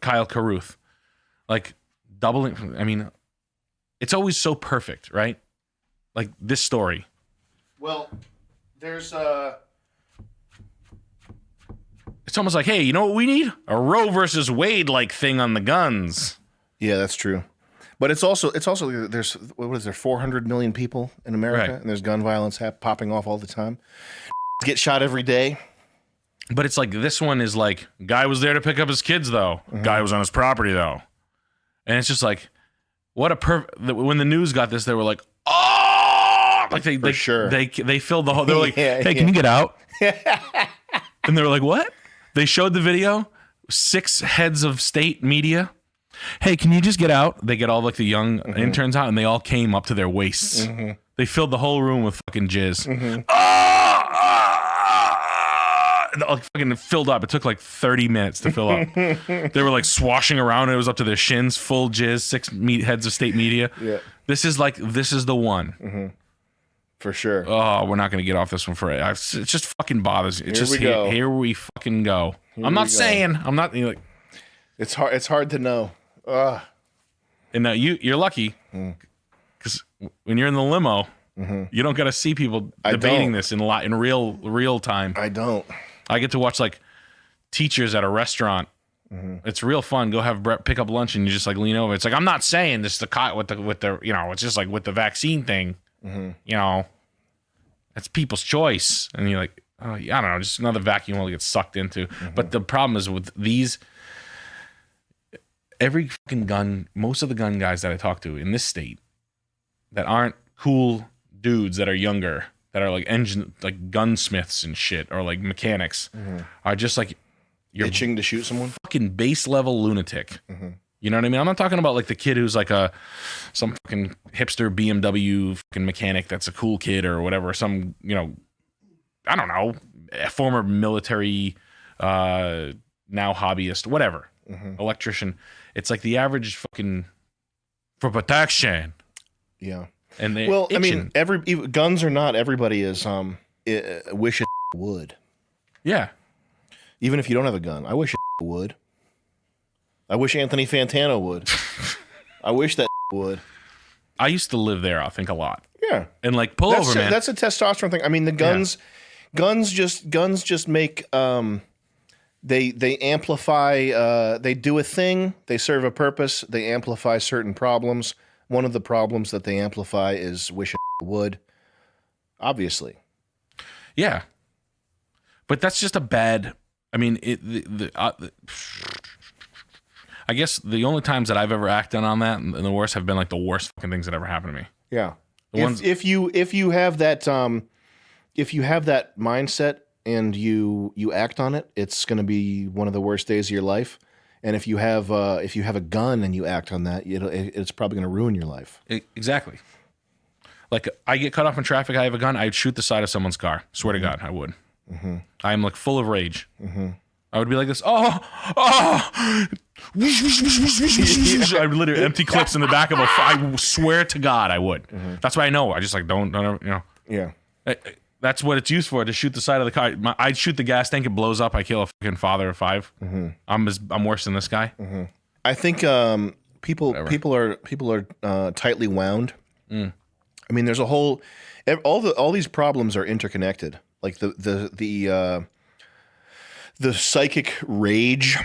Kyle Carruth. Like doubling. I mean, it's always so perfect, right? Like this story. Well, there's It's almost like, hey, you know what we need? A Roe versus Wade like thing on the guns. Yeah, that's true. But it's also there's what is there 400 million people in America, Right. and there's gun violence popping off all the time. Get shot every day. But it's like this one is like, guy was there to pick up his kids though. Guy was on his property though. And it's just like, what a when the news got this, they were like, oh, like they filled the whole. They were like, hey, can you get out? And they were like, what? They showed the video. 6 heads of state media. Hey, can you just get out? They get all like the young interns out, and they all came up to their waists. They filled the whole room with fucking jizz. Like fucking filled up. It took like 30 minutes to fill up. They were like swashing around. And it was up to their shins, full jizz. 6 heads of state media. Yeah. This is the one. For sure. Oh, we're not going to get off this one for it. It just fucking bothers me. It's here we fucking go. I'm not. Like, it's hard. It's hard to know. And you're lucky because when you're in the limo, you don't got to see people debating this in real time. I don't. I get to watch like teachers at a restaurant. It's real fun. Go have Brett pick up lunch, and you just like lean over. It's like, I'm not saying this with the it's just like with the vaccine thing. It's people's choice, and you're like, oh, I don't know, just another vacuum hole to get sucked into. But the problem is with these. Every fucking gun, most of the gun guys that I talk to in this state that aren't cool dudes that are younger, that are like gunsmiths and shit, or like mechanics, are just like, you're itching to shoot someone. Fucking base level lunatic. You know what I mean? I'm not talking about like the kid who's like some fucking hipster BMW fucking mechanic that's a cool kid or whatever. Some, I don't know, a former military, now hobbyist, whatever, electrician. It's like the average fucking for protection. Yeah. And they itching. I mean, guns or not, everybody is wish it would. Yeah. Even if you don't have a gun, I wish it would. I wish Anthony Fantano would. I wish that would. I used to live there, I think, a lot. Yeah. And like pull over, man. That's a testosterone thing. I mean, the guns just make they amplify, they do a thing, they serve a purpose, they amplify certain problems. One of the problems that they amplify is wish it would. Obviously. Yeah. But that's just a bad, I mean, I guess the only times that I've ever acted on that and the worst have been like the worst fucking things that ever happened to me. Yeah. If you have that mindset and you act on it, it's going to be one of the worst days of your life. And if you have a gun and you act on that, it's probably going to ruin your life. Exactly. Like I get cut off in traffic, I have a gun, I'd shoot the side of someone's car. Swear to God, I would. I am like full of rage. I would be like this. I would literally empty clips in the back of I swear to God, I would. That's why I know. I just like don't. Yeah. That's what it's used for, to shoot the side of the car. I'd shoot the gas tank, it blows up. I kill a fucking father of 5. I'm worse than this guy. I think people are tightly wound. I mean, there's all these problems are interconnected. Like the psychic rage,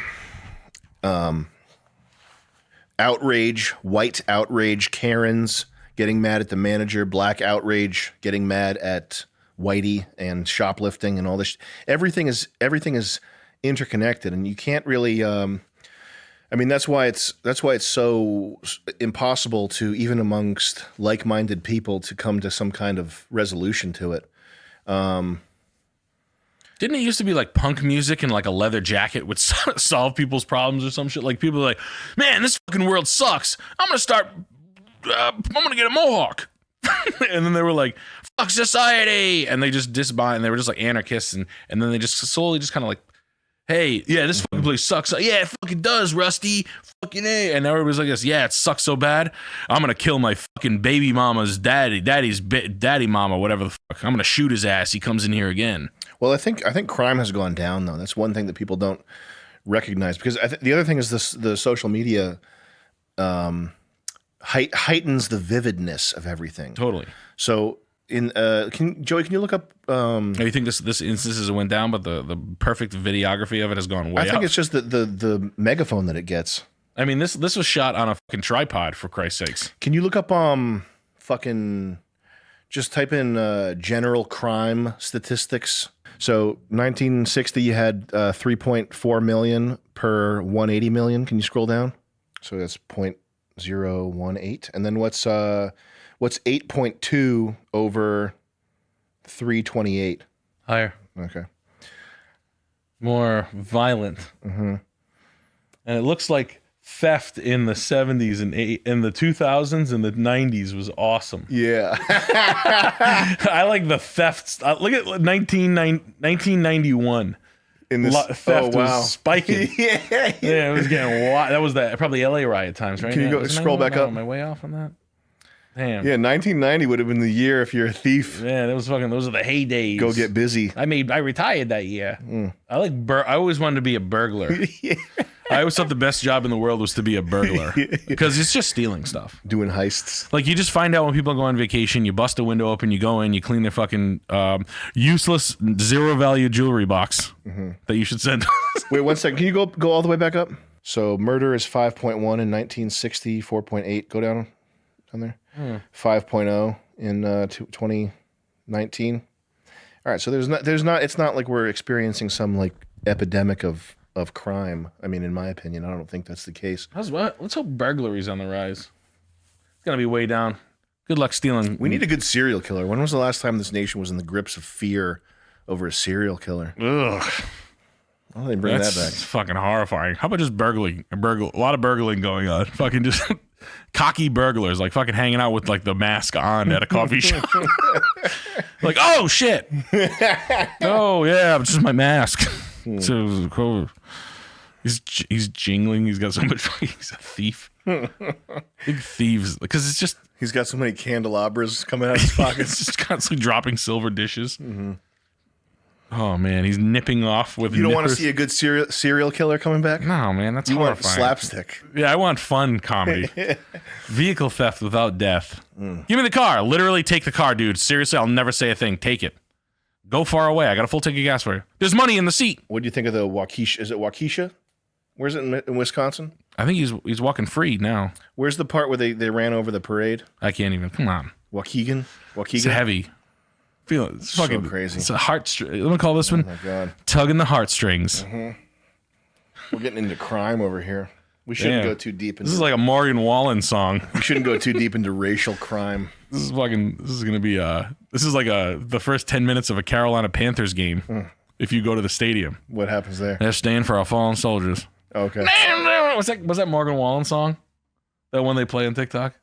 outrage, white outrage, Karens getting mad at the manager, black outrage, getting mad at Whitey and shoplifting and all this. Everything is interconnected, and you can't really. I mean, that's why it's so impossible to, even amongst like-minded people, to come to some kind of resolution to it. Didn't it used to be like punk music and like a leather jacket would solve people's problems or some shit? Like people are like, man, this fucking world sucks. I'm going to get a mohawk. And then they were like, fuck society. And they just disband, and they were just like anarchists. And then they just slowly just kind of like, hey, yeah, this fucking place sucks. Yeah, it fucking does, Rusty. Fucking A. And everybody's like this, yeah, it sucks so bad. I'm going to kill my fucking baby mama's daddy mama, whatever the fuck. I'm going to shoot his ass. He comes in here again. Well, I think crime has gone down, though. That's one thing that people don't recognize, because the other thing is the social media heightens the vividness of everything. Totally. So Joey, can you look up? You think this instances went down, but the perfect videography of it has gone way up? I think it's just the megaphone that it gets. I mean, this was shot on a fucking tripod, for Christ's sakes. Can you look up fucking just type in general crime statistics? So 1960, you had 3.4 million per 180 million. Can you scroll down? So that's 0.018. And then what's 8.2 over 328? Higher. Okay. More violent. Mm-hmm. And it looks like theft in the 70s and in the 2000s and the 90s was awesome. Yeah. I like the thefts. Look at 1991. In this, theft was spiking. yeah, it was getting wild. That was probably LA riot times, right? Can you go scroll back up? Am I way off on that? Damn. Yeah, 1990 would have been the year if you're a thief. Yeah, those are the heydays. Go get busy. I retired that year. I always wanted to be a burglar. Yeah. I always thought the best job in the world was to be a burglar because it's just stealing stuff. Doing heists. Like, you just find out when people go on vacation, you bust a window open, you go in, you clean their fucking useless, zero-value jewelry box that you should send. Wait, 1 second. Can you go all the way back up? So murder is 5.1 in 1960, 4.8. Go down there. 5.0 in 2019. All right, so there's not. It's not like we're experiencing some like epidemic of crime. I mean, in my opinion, I don't think that's the case. Let's hope burglary's on the rise. It's gonna be way down. Good luck stealing. We need a good serial killer. When was the last time this nation was in the grips of fear over a serial killer? Ugh. Why don't they bring that back? It's fucking horrifying. How about just burgling? A lot of burgling going on. Fucking just cocky burglars, like fucking hanging out with like the mask on at a coffee shop. Like, oh shit. Oh yeah, it's just my mask. So cool. He's jingling. He's got so much. He's a thief. Big thieves, because it's just he's got so many candelabras coming out of his pockets. Just constantly dropping silver dishes. Oh man, he's nipping off with. You don't want to see a good serial killer coming back? No, man, that's horrifying. You want slapstick? Yeah, I want fun comedy. Vehicle theft without death. Give me the car. Literally, take the car, dude. Seriously, I'll never say a thing. Take it. Go far away. I got a full tank of gas for you. There's money in the seat. What do you think of the Waukesha? Is it Waukesha? Where's it in Wisconsin? I think he's walking free now. Where's the part where they ran over the parade? I can't even. Come on. Waukegan? It's heavy. Feel it. It's fucking so crazy. It's a heartstring. Let me call this one. Oh my god. Tugging the heartstrings. We're getting into crime over here. We shouldn't go too deep into this. Is like a Morgan Wallen song. We shouldn't go too deep into racial crime. This is gonna be the first 10 minutes of a Carolina Panthers game. If you go to the stadium. What happens there? They're staying for our fallen soldiers. Okay. Was that Morgan Wallen song? That one they play on TikTok?